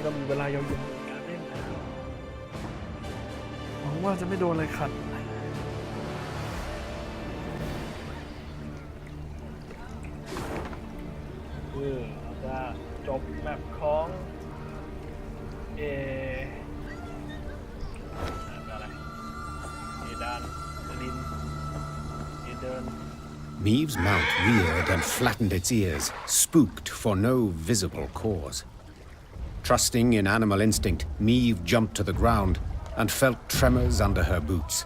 เรามีเวลายาวๆในการเล่นนะหวังว่าจะไม่โดนอะไรขัดเราจะจบแมปของอะไรดานดินเดิน Meave's mount reared and flattened its ears, spooked for no visible cause. Trusting in animal instinct, Meave jumped to the ground and felt tremors under her boots.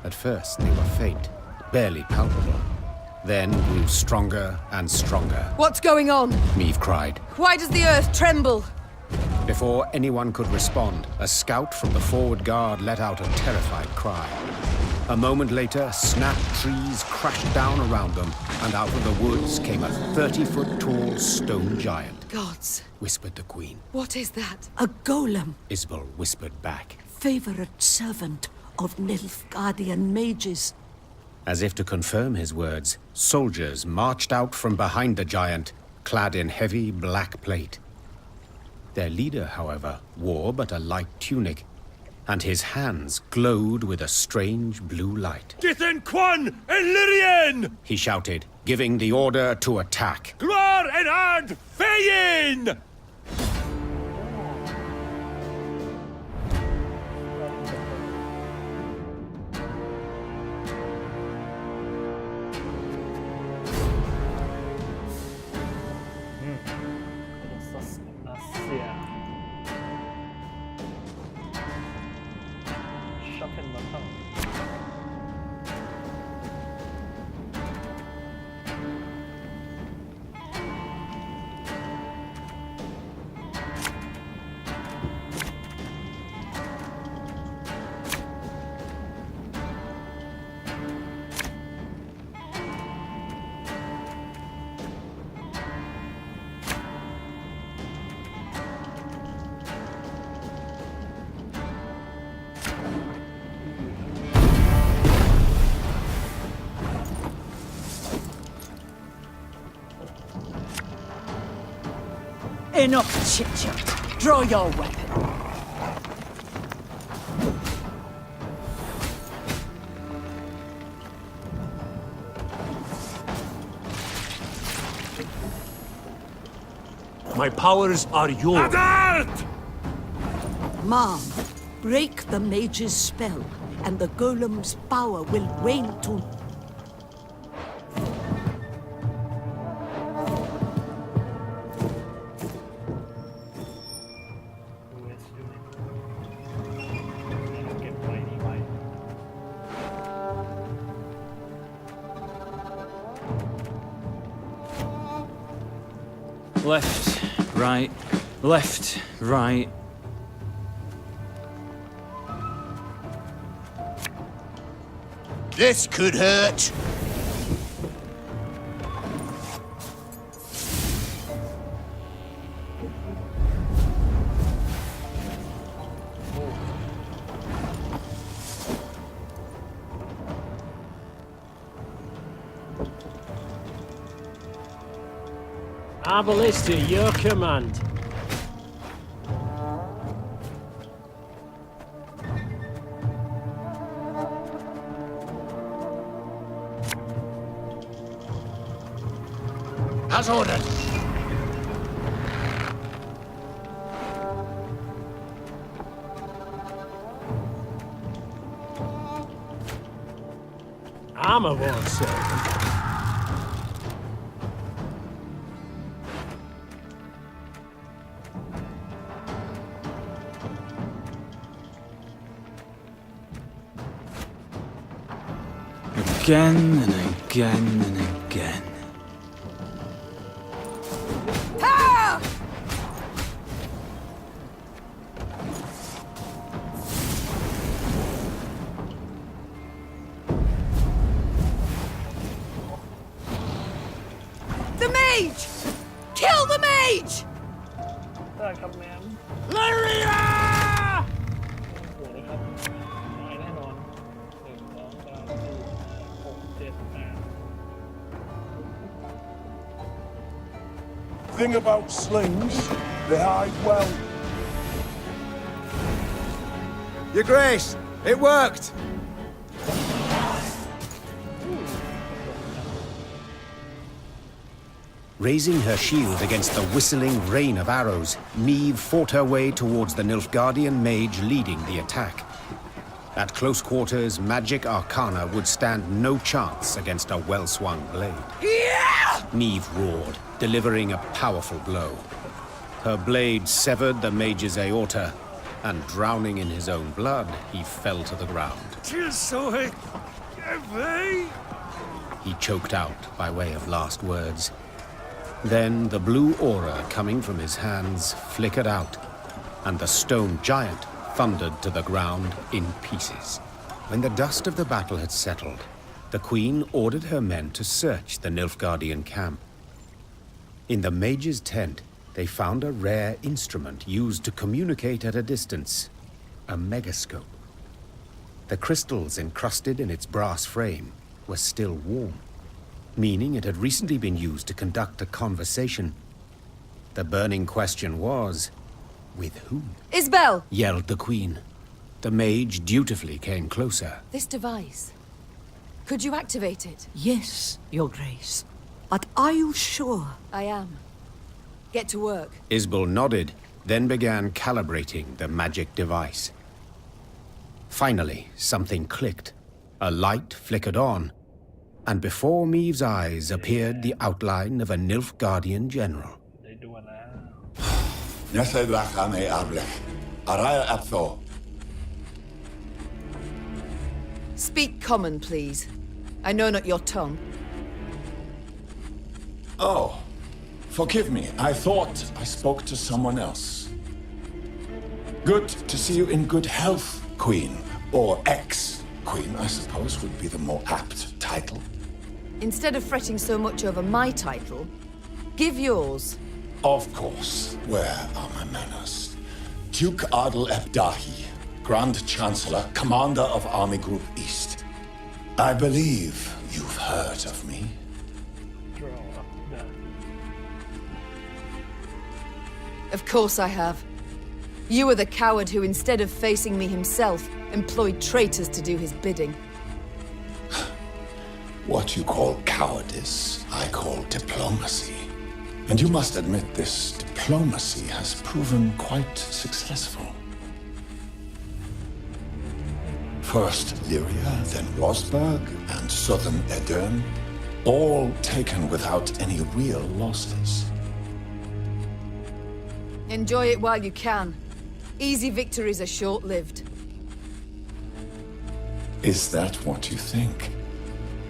At first, they were faint, barely palpable, then grew stronger and stronger. What's going on? Meave cried. Why does the earth tremble? Before anyone could respond, a scout from the forward guard let out a terrified cry. A moment later, snapped trees crashed down around them, and out of the woods came a 30-foot-tall stone giant. Gods, whispered the queen. What is that? A golem. Isbel whispered back. Favorite servant of Nilfgaardian mages. As if to confirm his words, soldiers marched out from behind the giant, clad in heavy black plate. Their leader, however, wore but a light tunic, and his hands glowed with a strange blue light. Githen Quan Illyrian! He shouted, giving the order to attack. Glor and Ad Feyin! Colossus of Nazair Sharpen button Enough chit-chat. Draw your weapon. My powers are yours. Adart! Mom, break the mage's spell, and the golem's power will wane to... Left, right, left, right. This could hurt. Arbalist to your command. As ordered. Armor won't serve. Again and again and again. Ah! The mage! Kill the mage! ได้ครับแมม Lyria! โหเลยครับได้แน่นอน1 2 3 4 6 7 8 Thing about slings, they hide well. Your Grace, it worked! Raising her shield against the whistling rain of arrows, Meve fought her way towards the Nilfgaardian mage leading the attack. At close quarters, magic arcana would stand no chance against a well-swung blade. Meve roared, delivering a powerful blow. Her blade severed the mage's aorta, and drowning in his own blood, he fell to the ground. He choked out by way of last words. Then the blue aura coming from his hands flickered out, and the stone giant thundered to the ground in pieces. When the dust of the battle had settled, the queen ordered her men to search the Nilfgaardian camp. In the mage's tent, they found a rare instrument used to communicate at a distance, a megascope. The crystals encrusted in its brass frame were still warm, meaning it had recently been used to conduct a conversation. The burning question was, with whom? Isbel! Yelled the queen. The mage dutifully came closer. This device. Could you activate it? Yes, Your Grace. But are you sure? I am. Get to work. Isbel nodded, then began calibrating the magic device. Finally, something clicked. A light flickered on, and before Meve's eyes appeared the outline of a Nilfgaardian general. ได้ดูนะ Nesedrakane ablech. Araya aptho. Speak common, please. I know not your tongue. Oh, forgive me. I thought I spoke to someone else. Good to see you in good health, Queen. Or ex-Queen, I suppose, would be the more apt title. Instead of fretting so much over my title, give yours. Of course. Where are my manners? Duke Adel Ebdahi, Grand Chancellor, Commander of Army Group East. I believe you've heard of me. Draw up the Of course I have. You are the coward who, instead of facing me himself, employed traitors to do his bidding. What you call cowardice, I call diplomacy. And you must admit this diplomacy has proven quite successful. First Lyria, then Rosberg, and southern Aedirn, all taken without any real losses. Enjoy it while you can. Easy victories are short-lived. Is that what you think?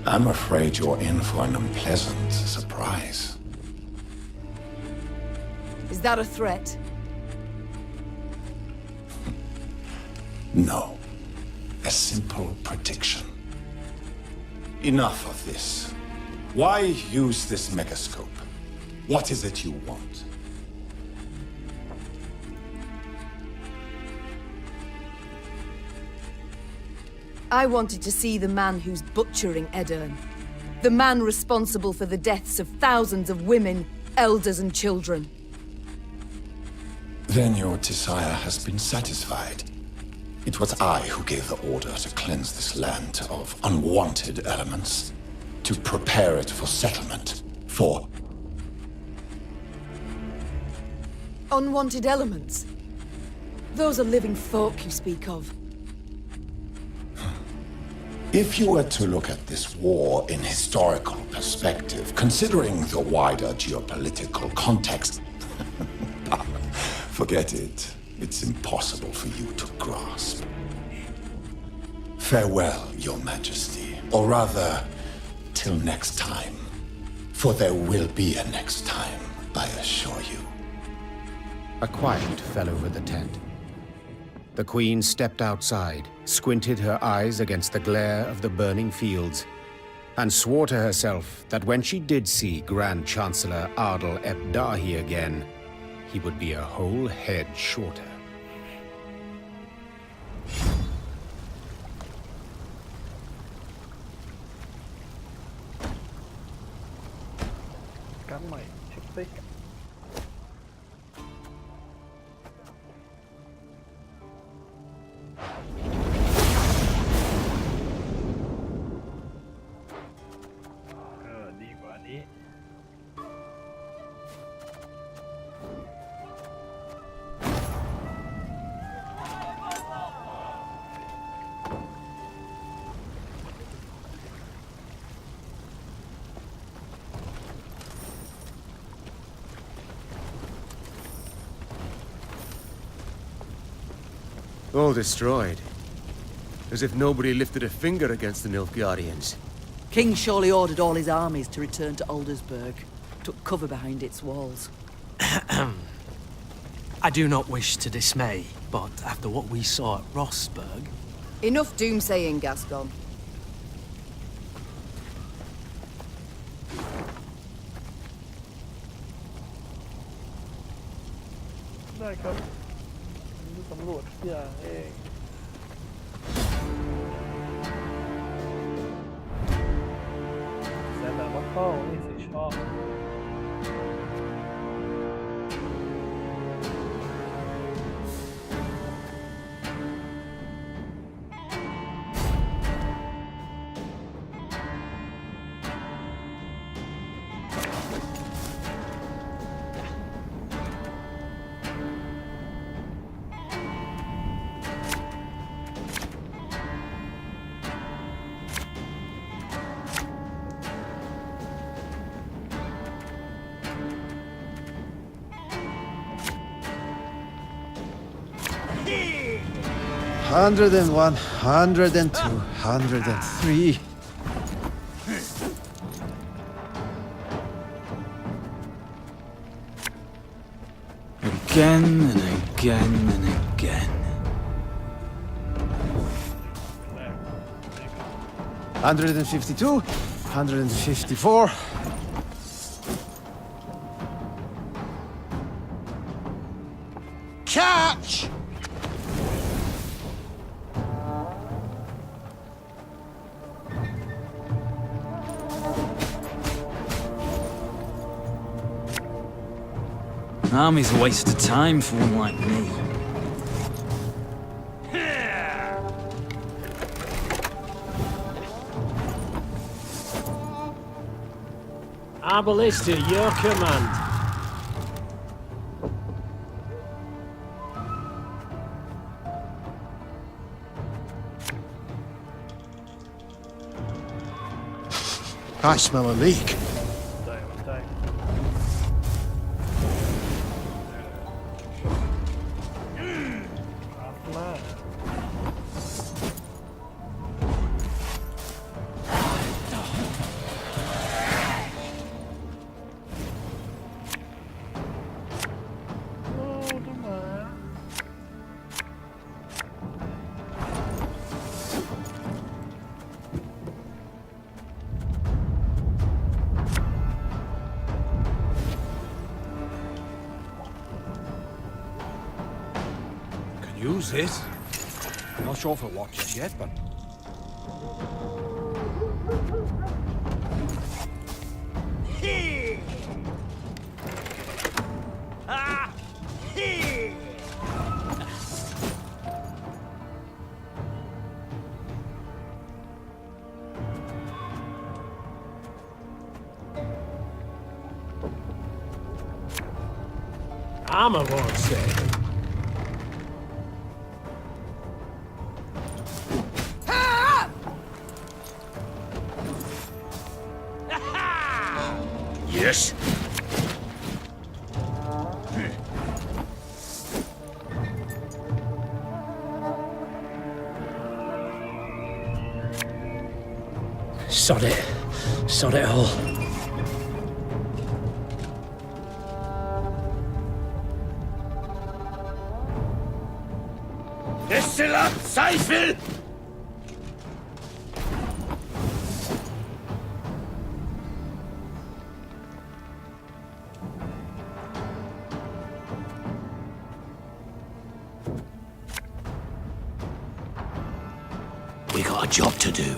I'm afraid you're in for an unpleasant surprise. Is that a threat? No. A simple prediction. Enough of this. Why use this megascope? What is it you want? I wanted to see the man who's butchering Aedirn. The man responsible for the deaths of thousands of women, elders and children. Then your desire has been satisfied. It was I who gave the order to cleanse this land of unwanted elements, to prepare it for settlement, for... Unwanted elements? Those are living folk you speak of. If you were to look at this war in historical perspective, considering the wider geopolitical context, forget it. It's impossible for you to grasp. Farewell, Your Majesty. Or rather, till next time. For there will be a next time, I assure you. A quiet fell over the tent. The queen stepped outside, squinted her eyes against the glare of the burning fields, and swore to herself that when she did see Grand Chancellor Adel Ebdahi again, he would be a whole head shorter. Card ใหม่เช็คติ๊ก The All destroyed. As if nobody lifted a finger against the Nilfgaardians. King surely ordered all his armies to return to Aldersburg. Took cover behind its walls. I do not wish to dismay, but after what we saw at Rossburg... Enough doomsaying, Gascon. ได้ครับนี่สำรวจทุกอย่างเองแสนหนามักเข้านี่สิชอบ 101, 102, 103. Again and again and again. 152, 154. Catch! An army's a waste of time for one like me. Our ballista, your command. I smell a leak. ได้ครับมากโอ้ต้นไม้ Use it. I'm not sure for what just yet, but... Armor won't say. Yes. Sod it. Sod it all. Pestilence, Seifel! We got a job to do.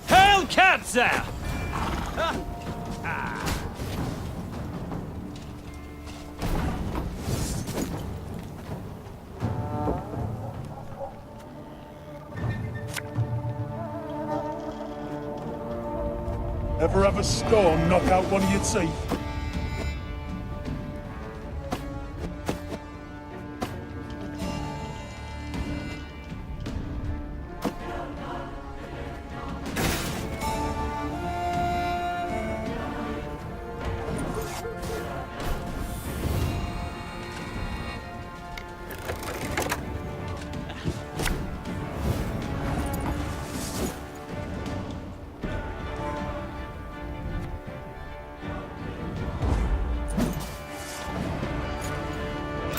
Hail Katza! Ever have a storm knock out one of your teeth?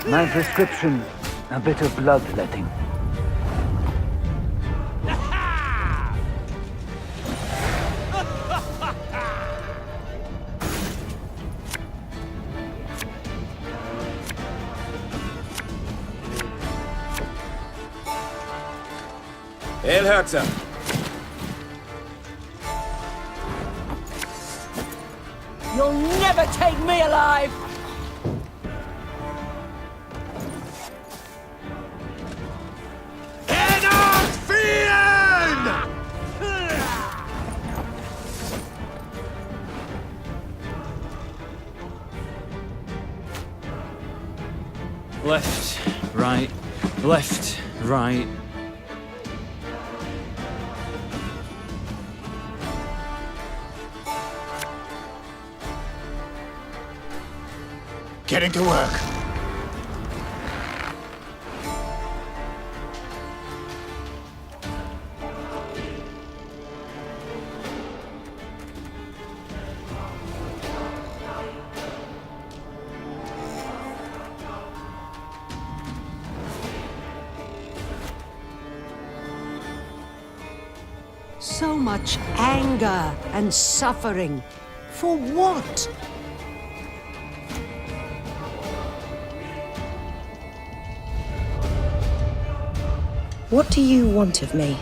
My prescription, a bit of bloodletting. Eilherzer. You'll never take me alive! Left, right, left, right. Getting to work. So much anger and suffering. For what? What do you want of me?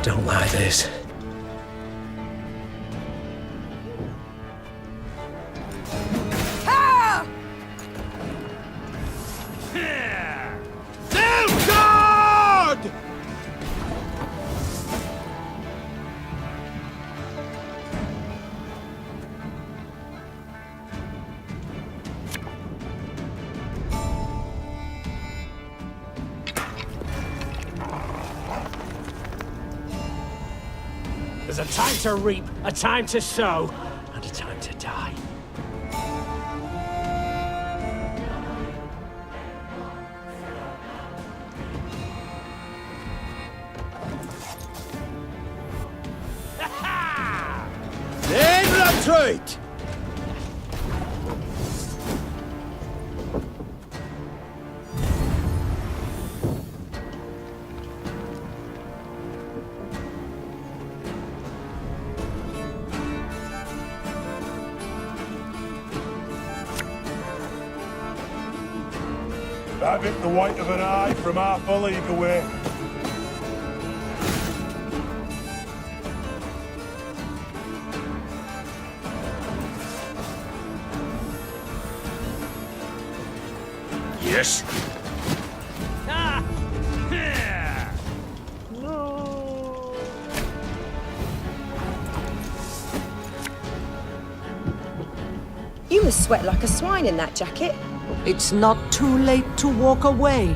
Don't like this. There's a time to reap, a time to sow, and a time to die. Aedirnian Traitors. Have it the white of an eye from half a league away. Yes. No. You must sweat like a swine in that jacket. It's not too late to walk away.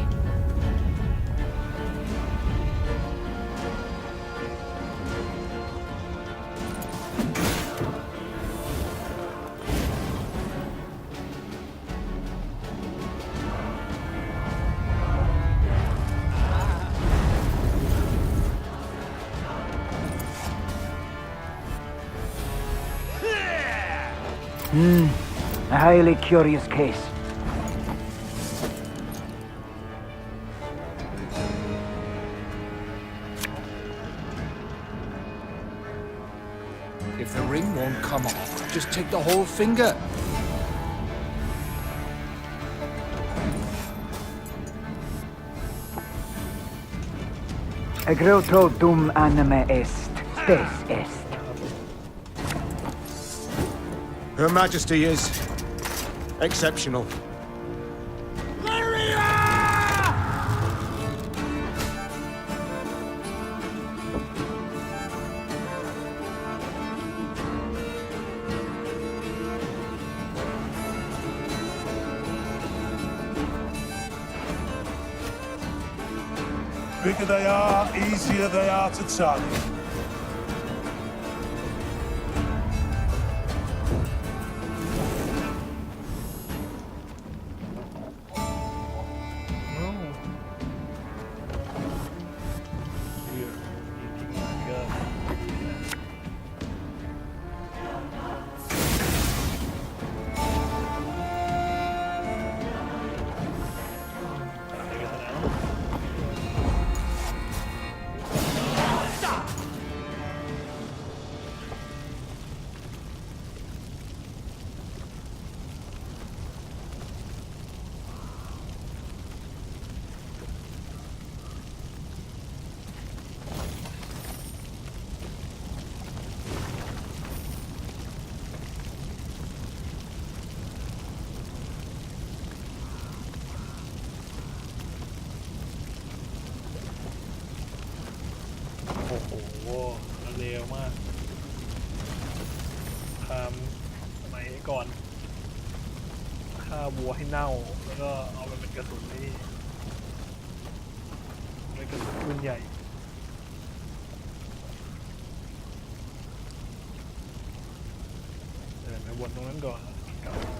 A highly curious case. If the ring won't come off, just take the whole finger. Egreto dum anime est, spes est. Her Majesty is exceptional. Bigger they are, easier they are to target. เร็วมากสมัยก่อนฆ่าวัวให้เน่าแล้วก็เอาไปเป็นกระสุนนี่เป็นกระสุนปืนใหญ่เดินไปวนตรงนั้นก่อนกลับมา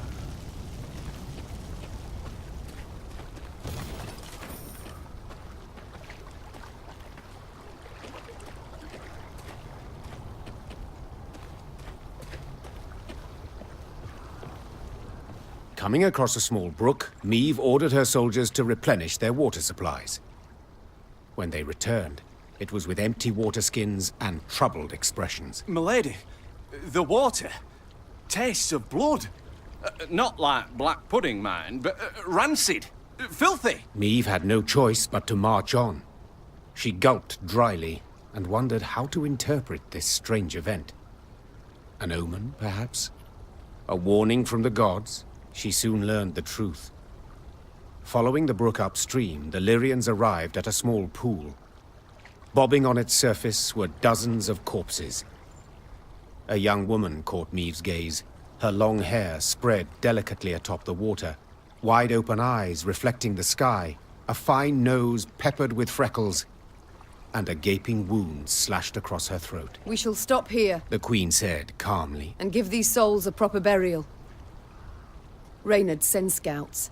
Coming across a small brook, Meve ordered her soldiers to replenish their water supplies. When they returned, it was with empty water skins and troubled expressions. Milady, the water tastes of blood. Not like black pudding, mind, but rancid, filthy. Meve had no choice but to march on. She gulped dryly and wondered how to interpret this strange event. An omen, perhaps? A warning from the gods? She soon learned the truth. Following the brook upstream, the Lyrians arrived at a small pool. Bobbing on its surface were dozens of corpses. A young woman caught Meve's gaze, her long hair spread delicately atop the water, wide-open eyes reflecting the sky, a fine nose peppered with freckles, and a gaping wound slashed across her throat. We shall stop here, the Queen said calmly, and give these souls a proper burial. Reynard, send scouts.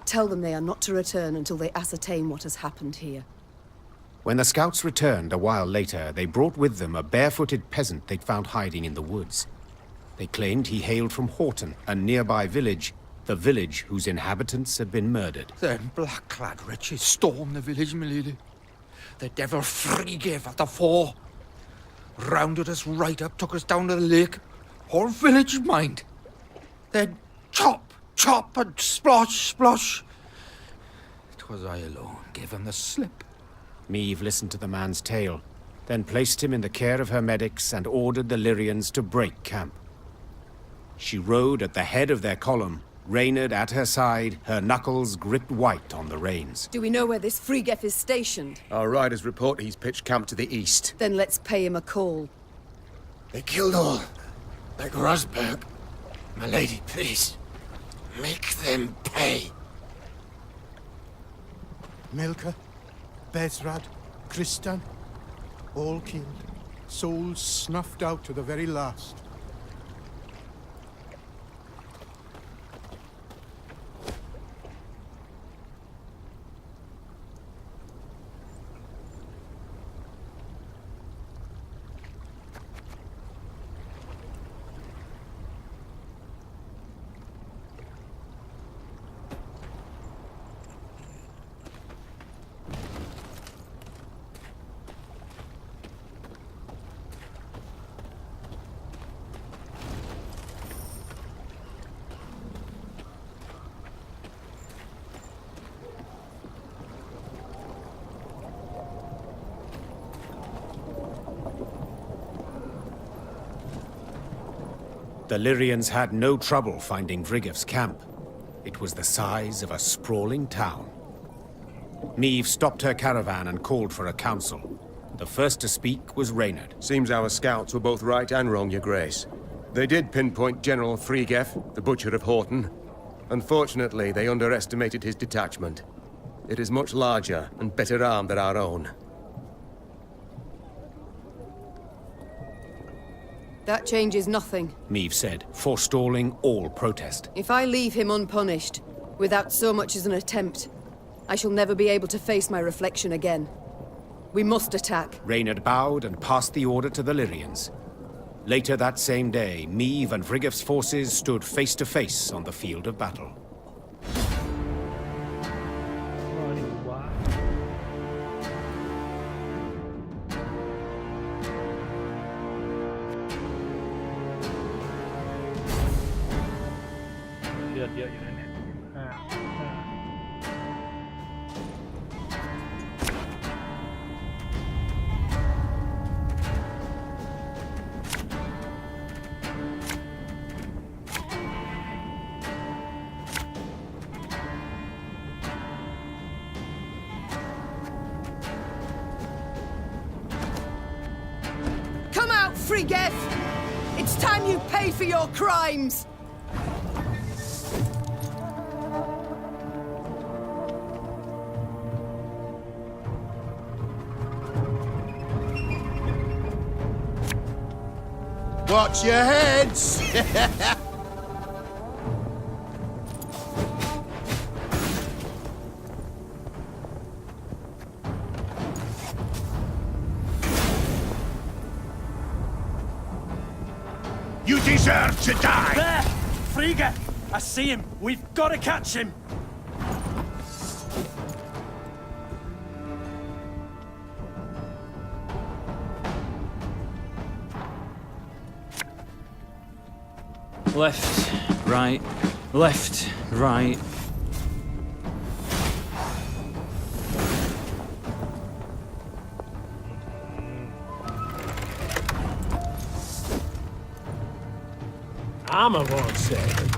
Tell them they are not to return until they ascertain what has happened here. When the scouts returned a while later, they brought with them a barefooted peasant they'd found hiding in the woods. They claimed he hailed from Horton, a nearby village, the village whose inhabitants had been murdered. Them black-clad wretches stormed the village, milady. The devil free gave after 4. Rounded us right up, took us down to the lake. Whole village, mind. Then chop, chop, and splosh, splosh. 'Twas I alone gave him the slip. Meve listened to the man's tale, then placed him in the care of her medics and ordered the Lyrians to break camp. She rode at the head of their column, Reynard at her side, her knuckles gripped white on the reins. Do we know where this Frigef is stationed? Our riders report he's pitched camp to the east. Then let's pay him a call. They killed all. Like Rosberg. My lady, please. Make them pay. Milka, Bezrad, Kristan, all killed. Souls snuffed out to the very last. The Lyrians had no trouble finding Vrigev's camp. It was the size of a sprawling town. Meve stopped her caravan and called for a council. The first to speak was Reynard. Seems our scouts were both right and wrong, Your Grace. They did pinpoint General Frigef, the Butcher of Horton. Unfortunately, they underestimated his detachment. It is much larger and better armed than our own. That changes nothing, Meve said, forestalling all protest. If I leave him unpunished, without so much as an attempt, I shall never be able to face my reflection again. We must attack. Reynard bowed and passed the order to the Lyrians. Later that same day, Meve and Vrigev's forces stood face to face on the field of battle. Frigeth! It's time you pay for your crimes! Watch your heads! You deserve to die! There! Frigga! I see him! We've got to catch him! Left, right, left, right. Armor won't save him.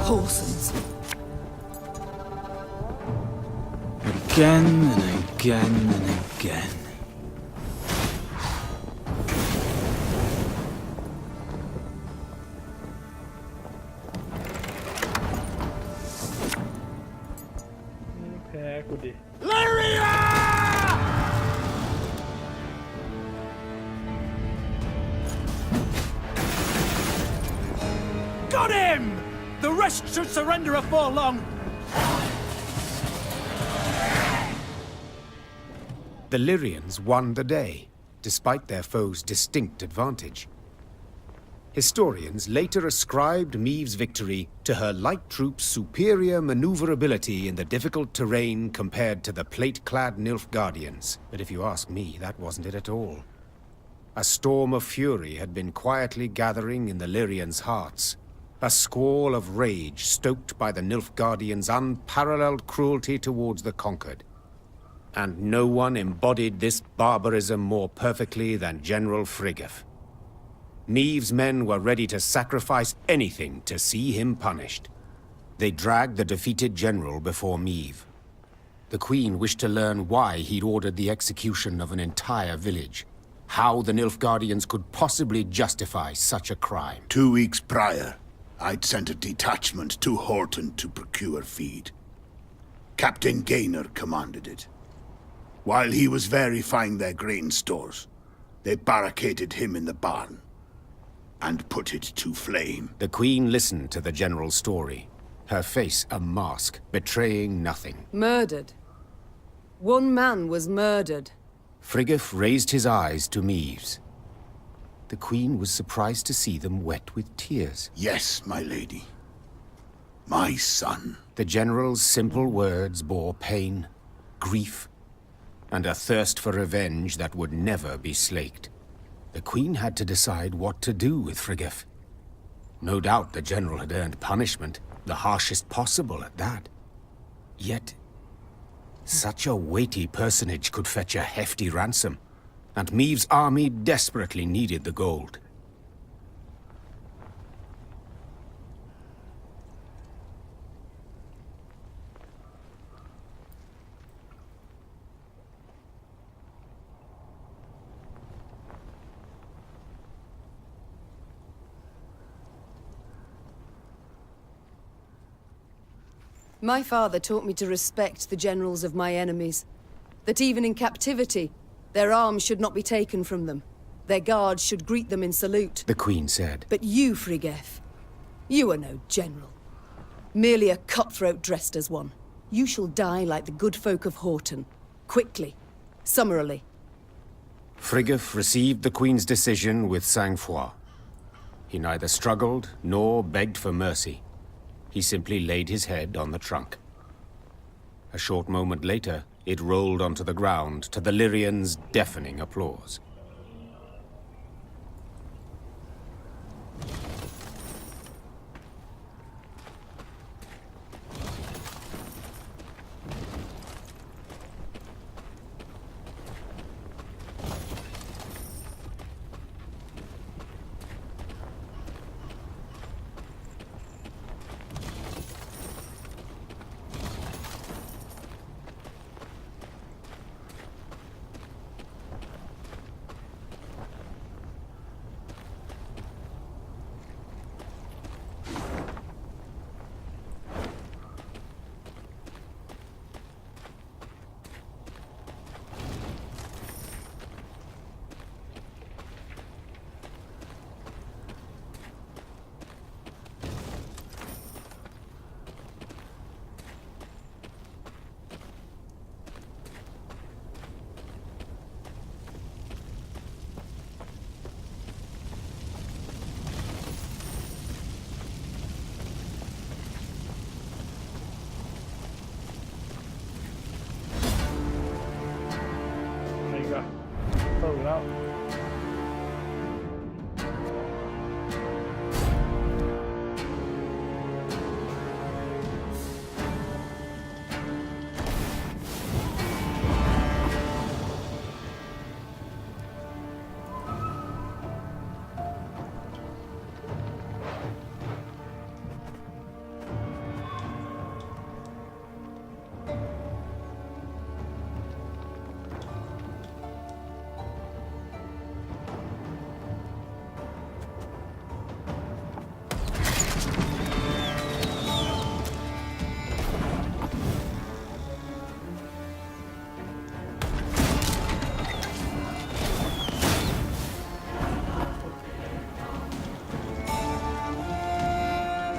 Whoresons. Again and again and again. Got him! The rest should surrender afore long. The Lyrians won the day, despite their foe's distinct advantage. Historians later ascribed Maeve's victory to her light troops' superior maneuverability in the difficult terrain compared to the plate-clad Nilfgaardians. But if you ask me, that wasn't it at all. A storm of fury had been quietly gathering in the Lyrians' hearts, a squall of rage stoked by the Nilfgaardians' unparalleled cruelty towards the conquered. And no one embodied this barbarism more perfectly than General Frigga. Maeve's men were ready to sacrifice anything to see him punished. They dragged the defeated general before Maeve. The Queen wished to learn why he'd ordered the execution of an entire village, how the Nilfgaardians could possibly justify such a crime. 2 weeks prior, I'd sent a detachment to Horton to procure feed. Captain Gaynor commanded it. While he was verifying their grain stores, they barricaded him in the barn and put it to flame. The Queen listened to the general's story, her face a mask, betraying nothing. Murdered. One man was murdered. Frigga raised his eyes to Maeve's. The Queen was surprised to see them wet with tears. Yes, my lady. My son. The general's simple words bore pain, grief, and a thirst for revenge that would never be slaked. The Queen had to decide what to do with Frigga. No doubt the general had earned punishment, the harshest possible at that. Yet, such a weighty personage could fetch a hefty ransom, and Maeve's army desperately needed the gold. My father taught me to respect the generals of my enemies. That even in captivity, their arms should not be taken from them. Their guards should greet them in salute. The Queen said. But you, Frigga, you are no general. Merely a cutthroat dressed as one. You shall die like the good folk of Horton. Quickly. Summarily. Frigga received the Queen's decision with sang-froid. He neither struggled nor begged for mercy. He simply laid his head on the trunk. A short moment later, It rolled onto the ground to the Lyrians' deafening applause.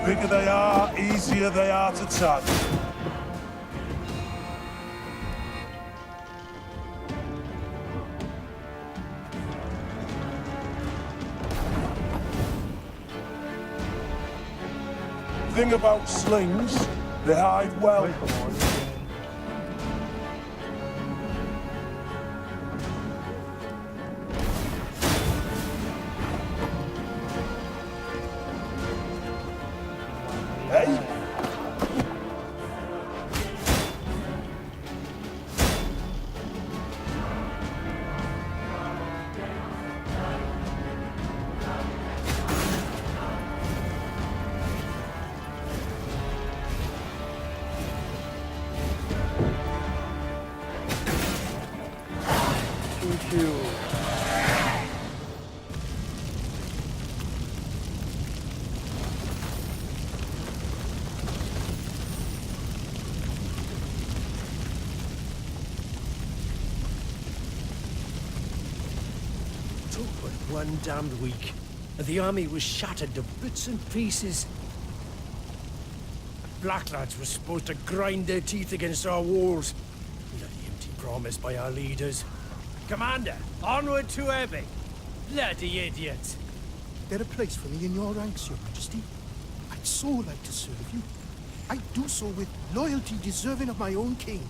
Bigger they are, easier they are to touch. Thing about slings, they hide well. Hey! One damned week, and the army was shattered to bits and pieces. Black lads were supposed to grind their teeth against our walls. Bloody empty promise by our leaders. Commander, onward to Epic. Bloody idiots. There a place for me in your ranks, Your Majesty? I'd so like to serve you. I do so with loyalty deserving of my own king.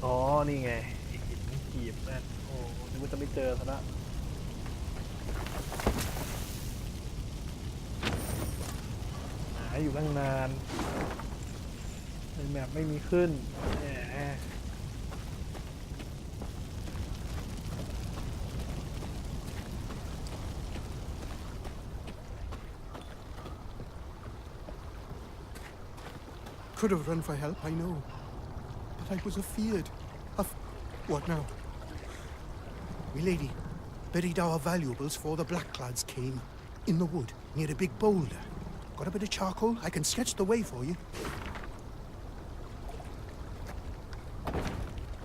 อ๋อ นี่ไงไอ้หินกีบนั่นโอ้นึกว่าจะไม่เจอซะละหาอยู่ตั้งนานในแมปไม่มีขึ้นแหม Could have run for help, I know. But I was afeard of... What now? Milady, buried our valuables for the Blackclads came. In the wood, near a big boulder. Got a bit of charcoal? I can sketch the way for you.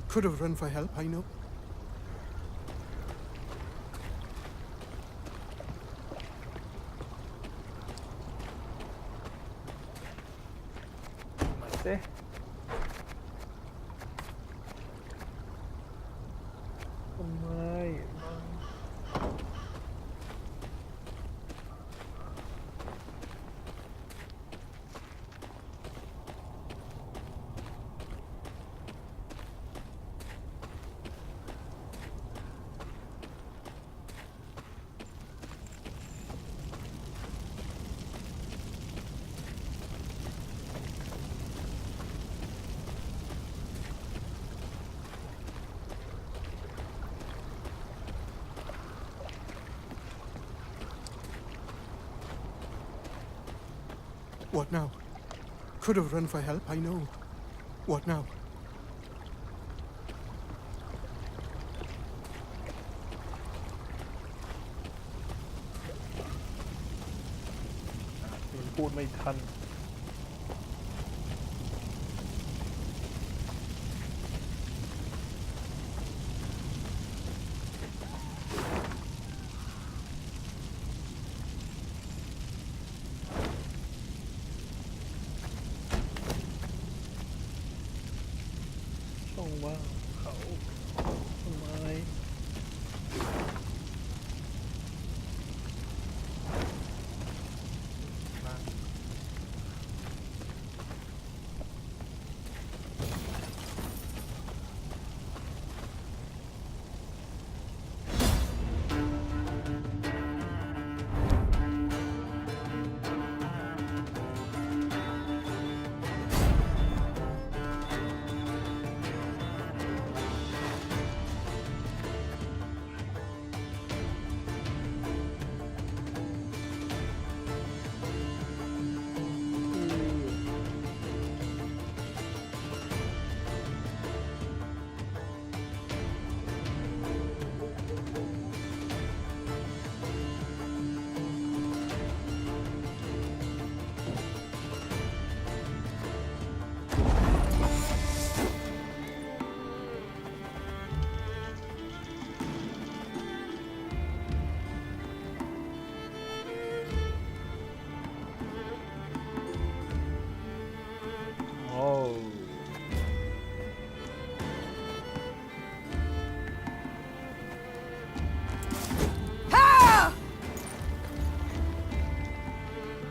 Could have run for help, I know. Mate. ทำไมWhat now? Could have run for help, I know. What now? มันพูดไม่ทันช่องว่างเขาทำไม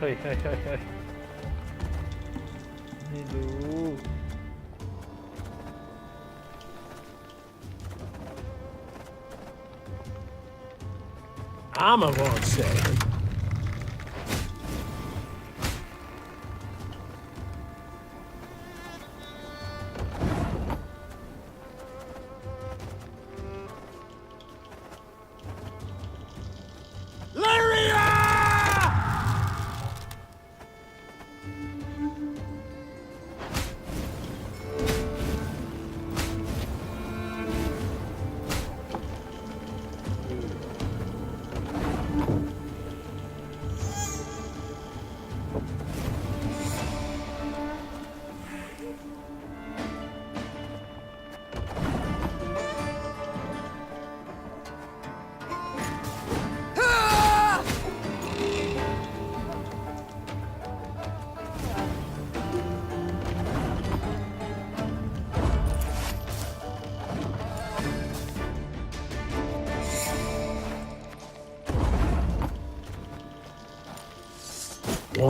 เฮ้ยไม่รู้ Armor won't save.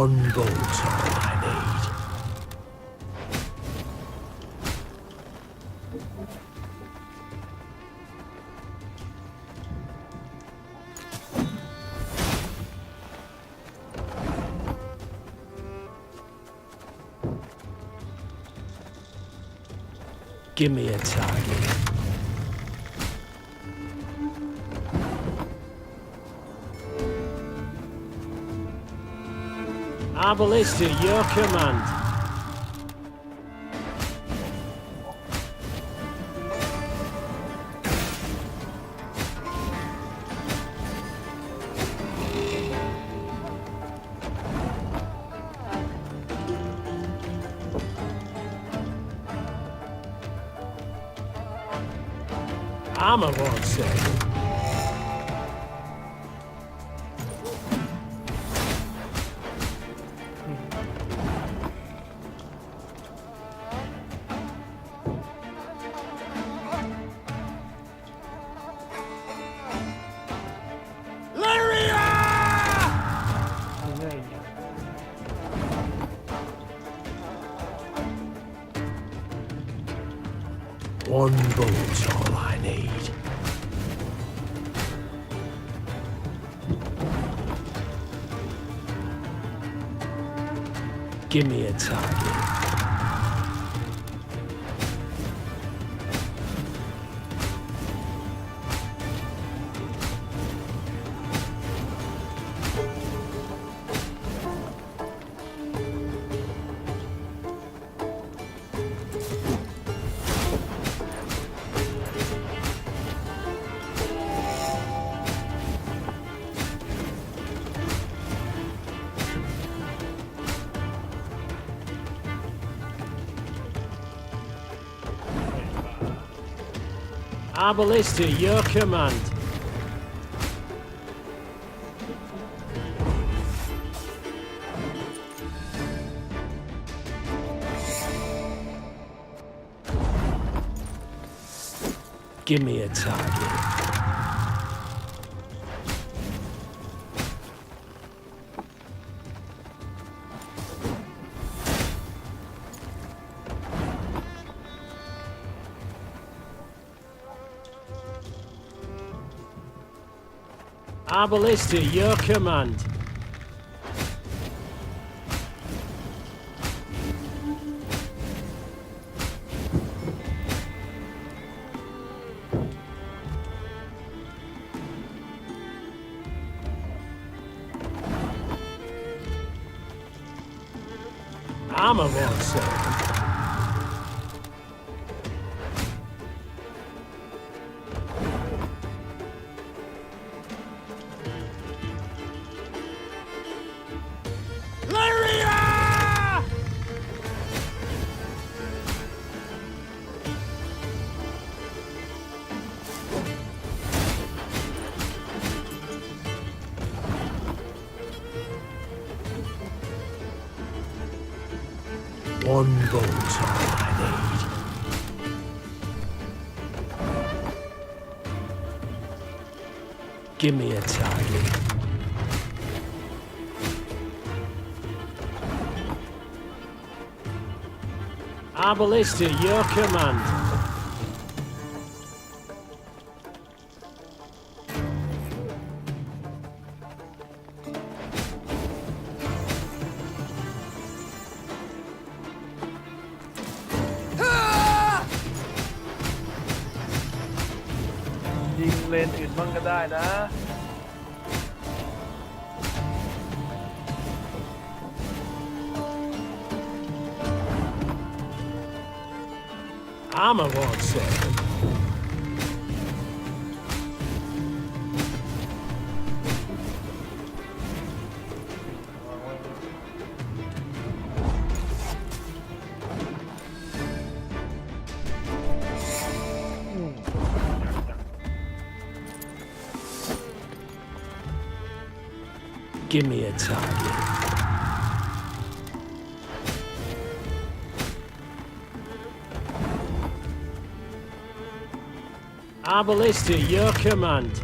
One bolt I need. Give me a target. Arbalist to your command. Armor won't save. One bolt's all I need. Give me a target. Our ballista, your command. Give me a target. Our ballista, your command. Armor won't save. One bolt's all I need. Give me a target. Our ballista, your command. Armor won't save. Give me a target. Our ballista, your command.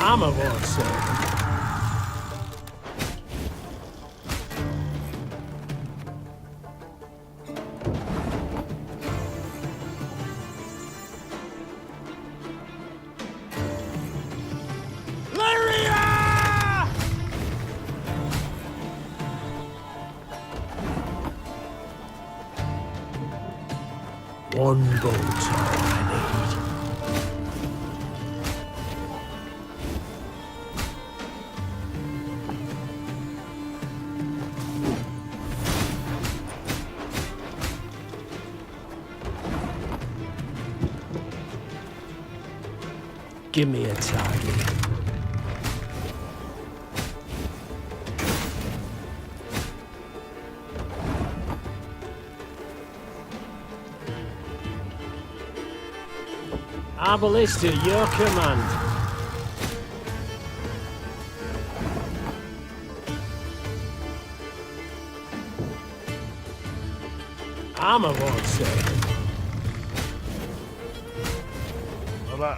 Armor won't save. One boat's all I need. Give me a target. Arbalista, your command. Armor won't save. เอาละ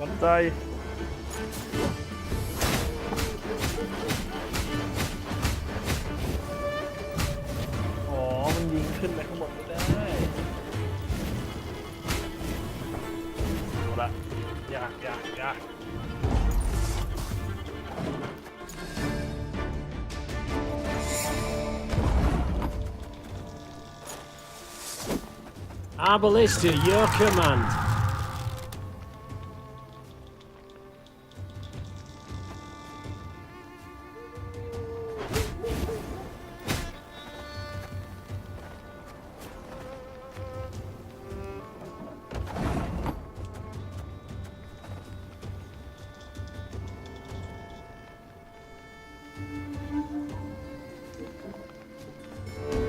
วัดใจอ๋อมันยิงขึ้นไปข้างบนไม่ได้เอาละยาก Arbalista, your command.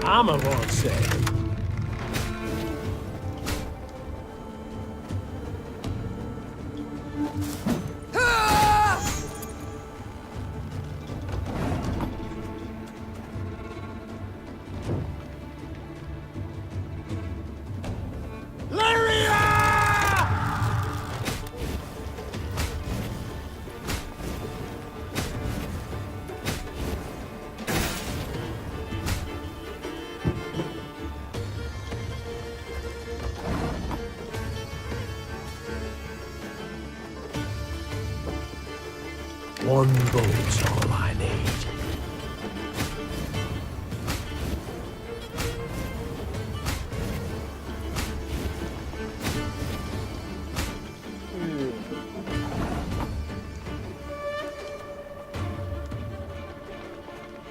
Armor won't save. One boat's all I need.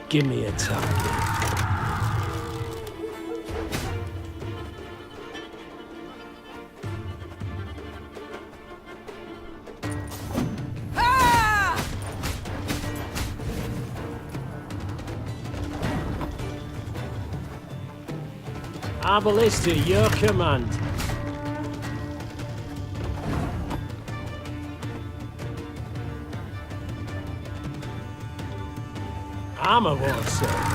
Give me a target. Arbalista, your command. Armor won't save.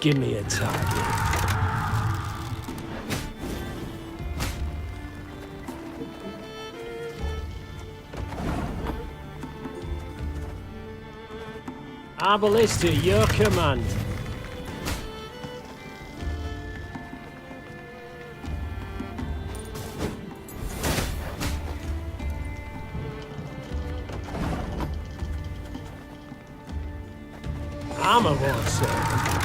Give me a target. Arbalista, your command. Armor won't save.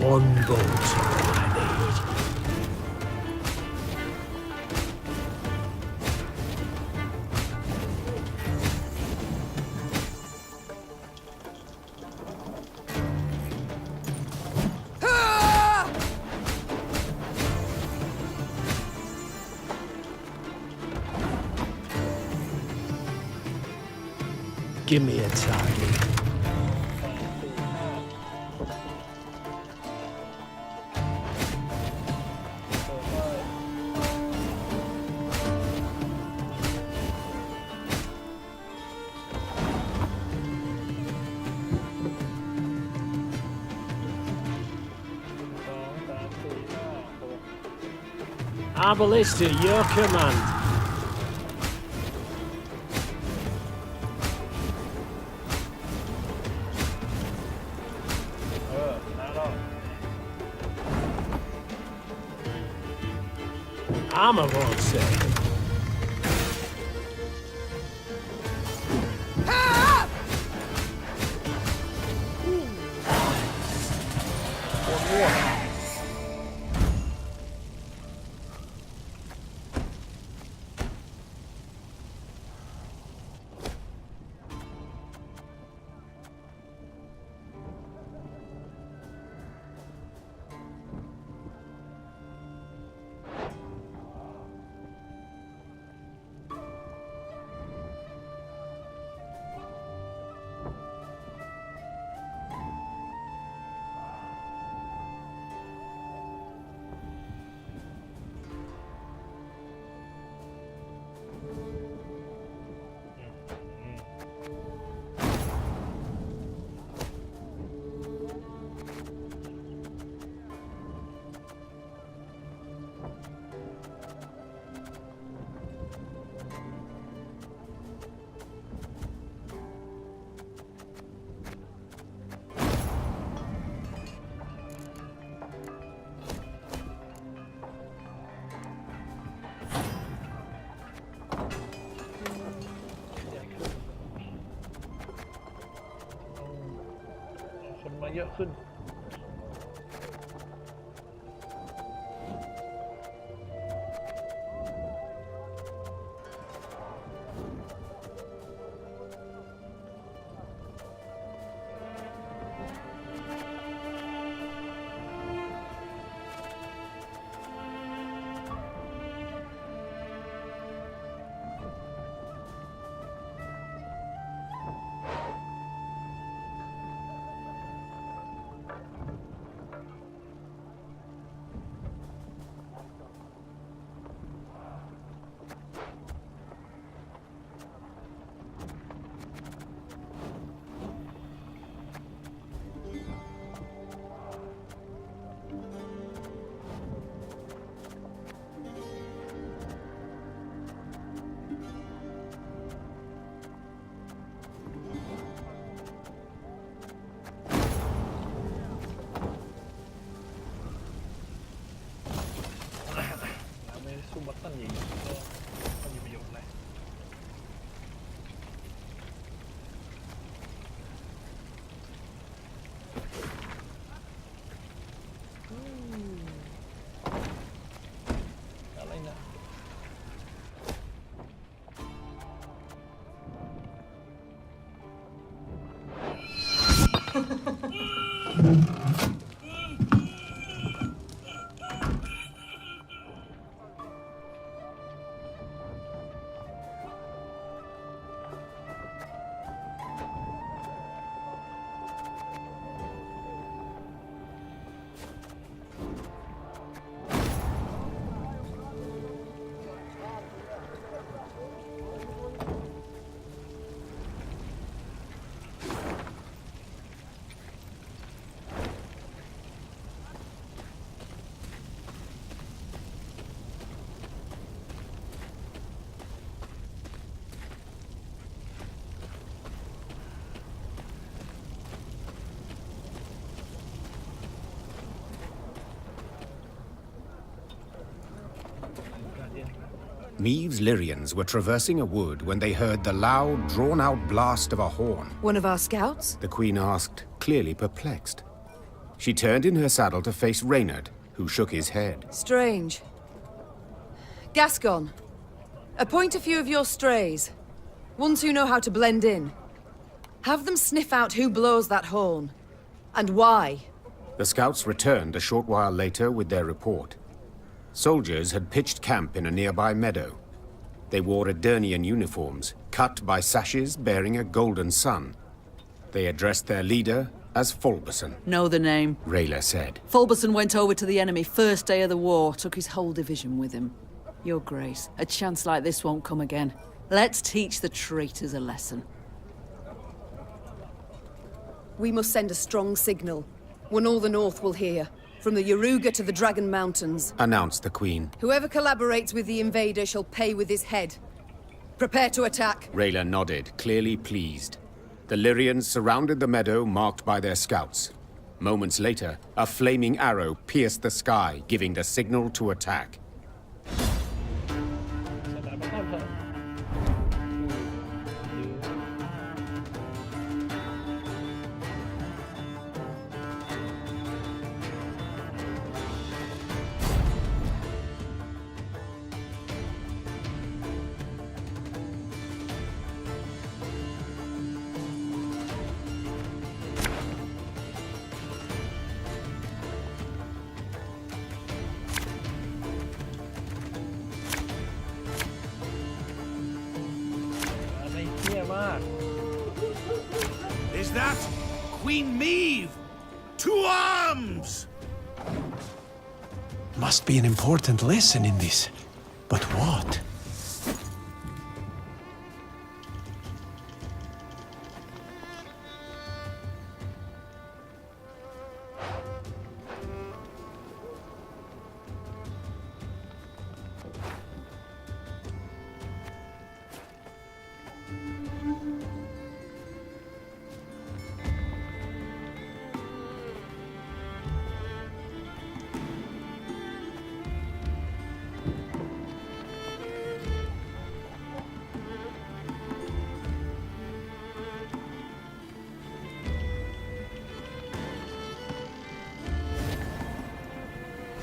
One boat I need. Give me a target. Arbalist to your command. Armor won't say. Con มาเยอะขึ้น สู้บัตตันยิงก็มีประโยชน์เลยอะไรนะMeave's Lyrians were traversing a wood when they heard the loud, drawn-out blast of a horn. One of our scouts? The Queen asked, clearly perplexed. She turned in her saddle to face Reynard, who shook his head. Strange. Gascon, appoint a few of your strays. Ones who know how to blend in. Have them sniff out who blows that horn. And why. The scouts returned a short while later with their report. Soldiers had pitched camp in a nearby meadow. They wore Aedirnian uniforms, cut by sashes bearing a golden sun. They addressed their leader as Fulberson. Know the name? Rayla said. Fulberson went over to the enemy first day of the war, took his whole division with him. Your Grace, a chance like this won't come again. Let's teach the traitors a lesson. We must send a strong signal. One all the North will hear. From the Yaruga to the Dragon Mountains. Announced the Queen. Whoever collaborates with the invader shall pay with his head. Prepare to attack. Rayla nodded, clearly pleased. The Lyrians surrounded the meadow marked by their scouts. Moments later, a flaming arrow pierced the sky, giving the signal to attack. Is that Queen Maeve? To arms! Must be an important lesson in this. But what?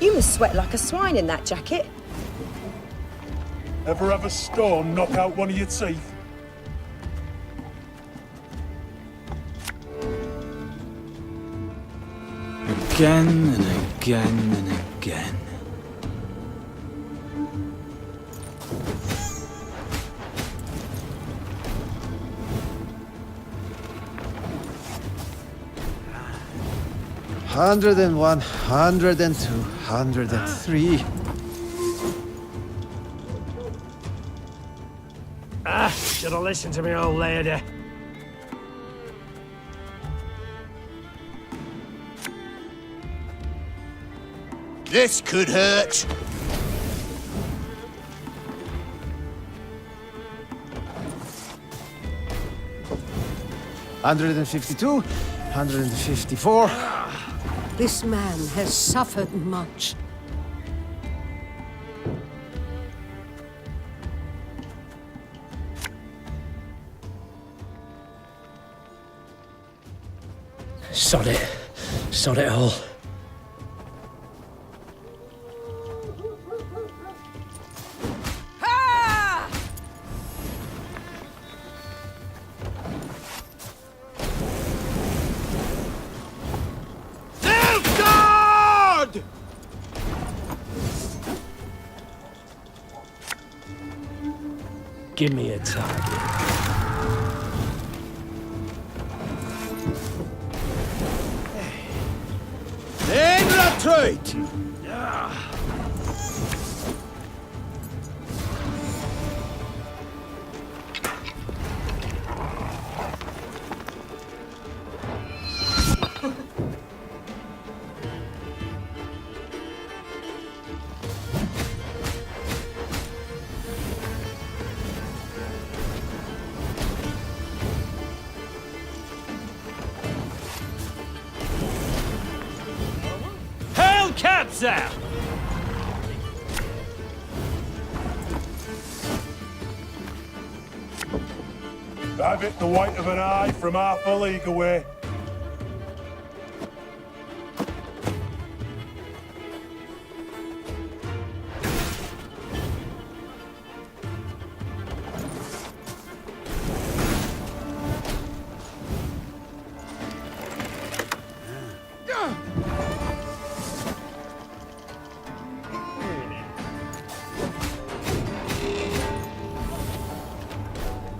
You must sweat like a swine in that jacket. Ever have a stone knock out one of your teeth? Again and again and again. Hundred and 102, 103. Should have listened to me old lady. This could hurt. Hundred and 52, 154. This man has suffered much. Sod it all. Give me a target. Retreat! Cats out! I've hit the white of an eye from half a league away.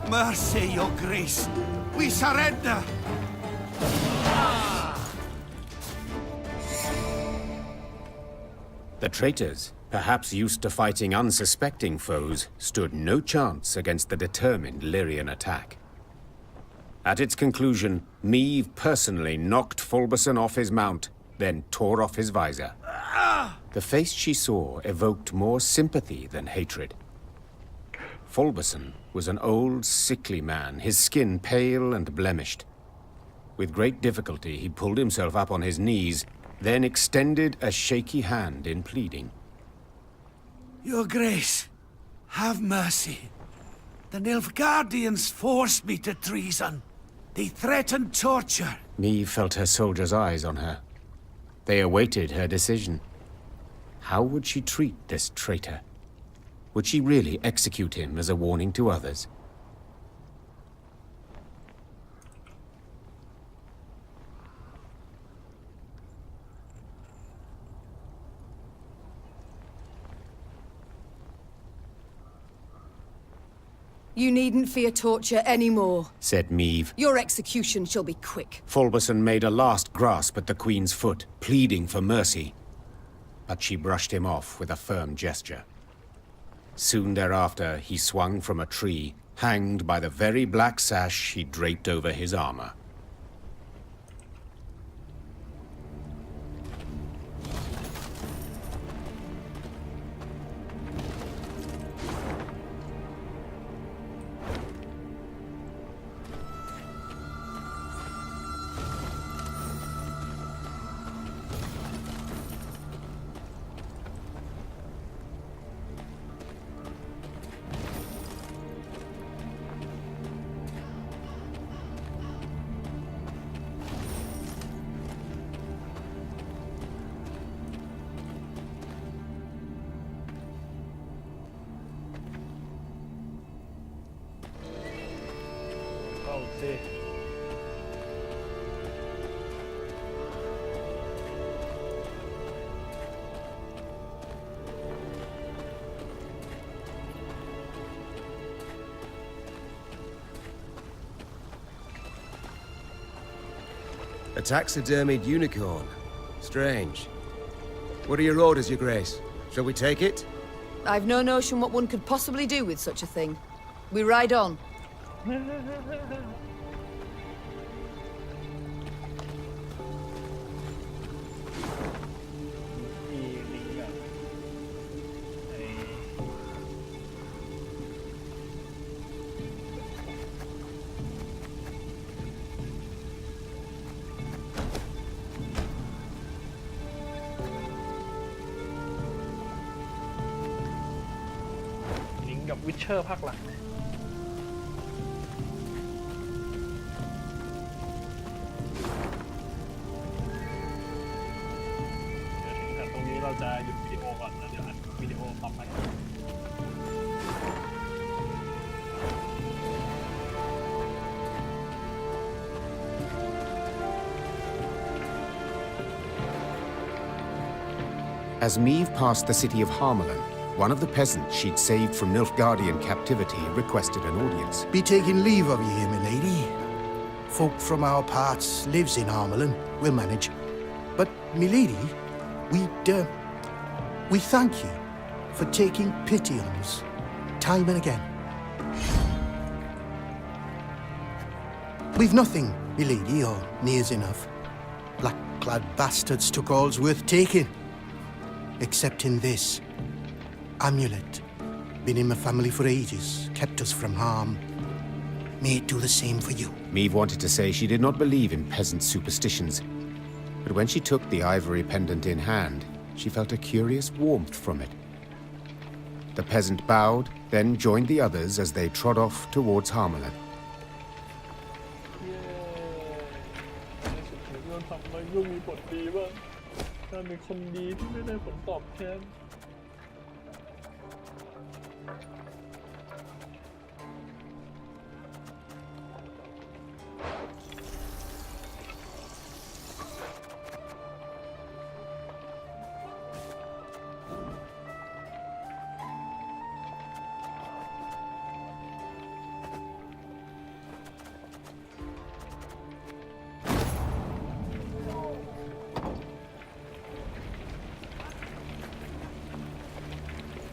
Mercy, Your Grace. We surrender. The traitors, perhaps used to fighting unsuspecting foes, stood no chance against the determined Lyrian attack. At its conclusion, Meve personally knocked Fulberson off his mount, then tore off his visor. The face she saw evoked more sympathy than hatred. Fulberson was an old, sickly man, his skin pale and blemished. With great difficulty, he pulled himself up on his knees, then extended a shaky hand in pleading. Your Grace, have mercy. The Nilfgaardians forced me to treason. They threatened torture. Meve felt her soldiers' eyes on her. They awaited her decision. How would she treat this traitor? Would she really execute him as a warning to others? You needn't fear torture anymore, said Meve. Your execution shall be quick. Fulberson made a last grasp at the Queen's foot, pleading for mercy. But she brushed him off with a firm gesture. Soon thereafter, he swung from a tree, hanged by the very black sash he draped over his armor. A taxidermied unicorn. Strange. What are your orders, Your Grace? Shall we take it? I've no notion what one could possibly do with such a thing. We ride on.กับวิเชอร์ภาคหลังเนี่ยเดี๋ยวถึงตรงนี้เราจะหยุดวิดีโอก่อนแล้วเดี๋ยวอัดวิดีโอต่อไป As Meve passed the city of Harmelin, one of the peasants she'd saved from Nilfgaardian captivity requested an audience. Be taking leave of you here, milady. Folk from our parts lives in Harmelin. We'll manage. But, milady, we thank you for taking pity on us, time and again. We've nothing, milady, or nears enough. Black-clad bastards took all's worth taking. Except in this. Amulet. Been in my family for ages, kept us from harm. May it do the same for you. Meve wanted to say she did not believe in peasant superstitions, but when she took the ivory pendant in hand, she felt a curious warmth from it. The peasant bowed, then joined the others as they trod off towards Harmelin. ทำมันก็มีผลดีบ้างการเป็นคนดีที่ไม่ได้ผลตอบแทน The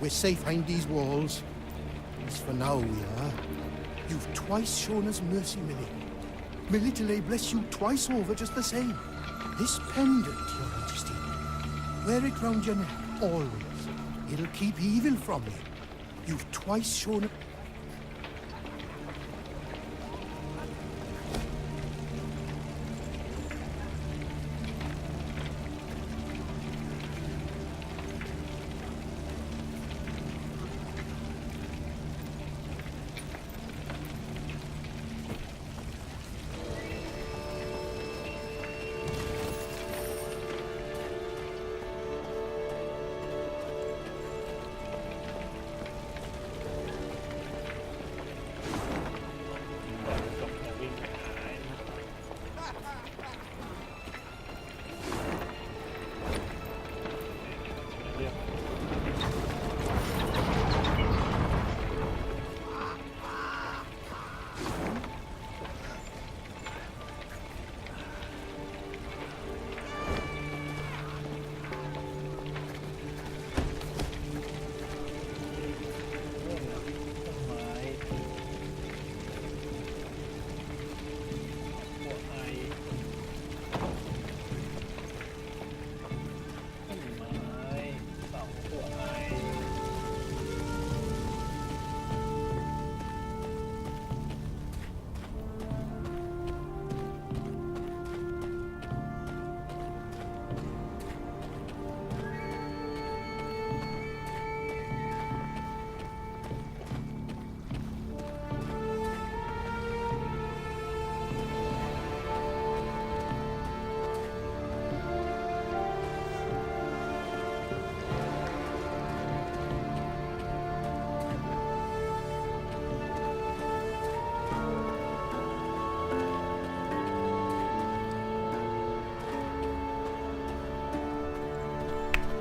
We're safe behind these walls. At least for now we are. You've twice shown us mercy, Millie. May little A bless you twice over just the same. This pendant, Your Majesty, wear it round your neck, always. It'll keep evil from you. You've twice shown it.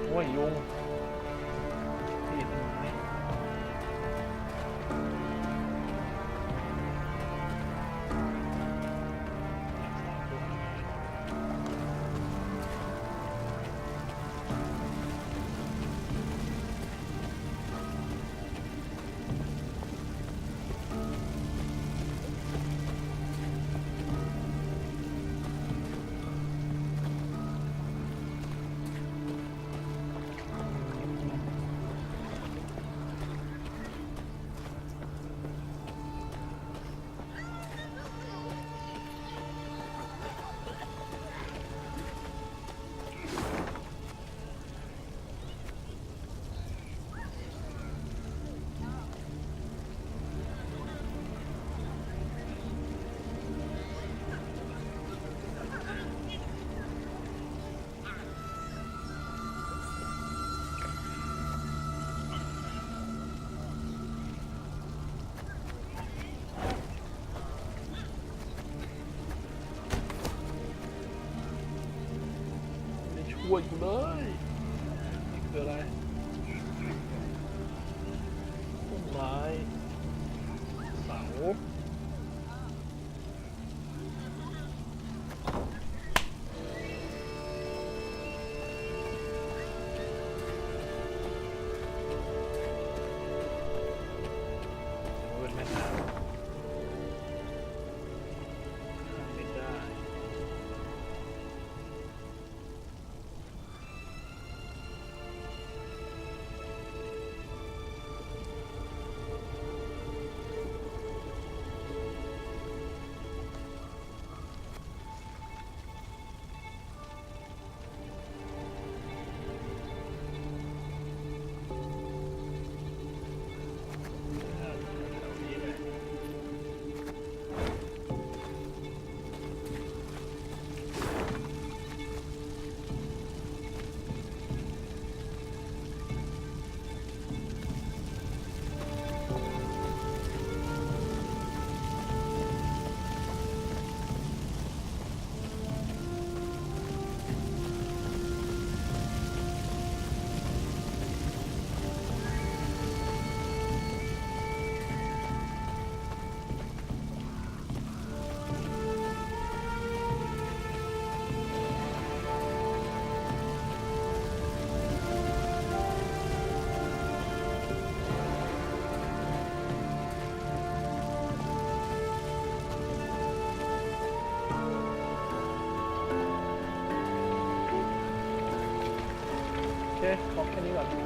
โอ้ยยุงที่ต้นไม้ ช่วยกูเลยนี่คืออะไรต้นไม้เสา นี้ก่อน